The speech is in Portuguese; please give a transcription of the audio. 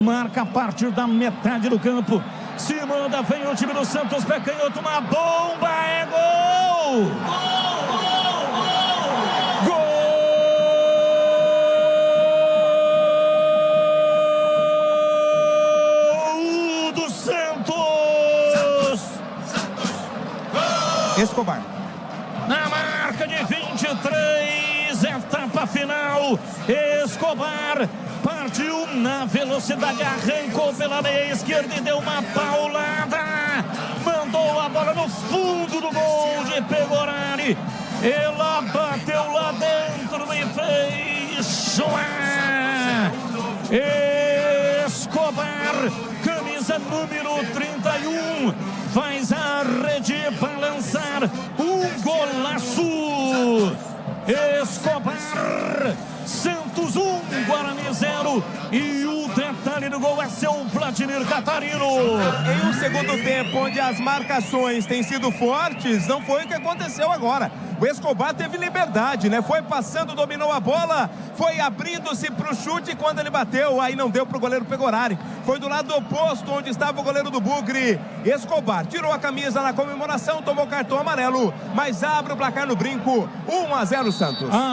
Marca a partir da metade do campo. Se manda, vem o time do Santos, pé canhoto, uma bomba, é gol! Gol do Santos! Escobar. Na marca de 23, etapa final, Escobar partiu na velocidade, arrancou pela meia esquerda e deu uma paulada, mandou a bola no fundo do gol de Pegorari, ela bateu lá dentro e fez soar. Escobar, camisa número 31, faz a rede balançar, um golaço. Escobar, Santos 1, Guarani 0, e o detalhe do gol é seu Vladimir Catarino. Em um segundo tempo onde as marcações têm sido fortes, não foi o que aconteceu agora. O Escobar teve liberdade, né? Foi passando, dominou a bola, foi abrindo-se para o chute, quando ele bateu, aí não deu para o goleiro Pegorari. Foi do lado oposto, onde estava o goleiro do Bugre. Escobar tirou a camisa na comemoração, tomou cartão amarelo, mas abre o placar no brinco, 1-0 Santos.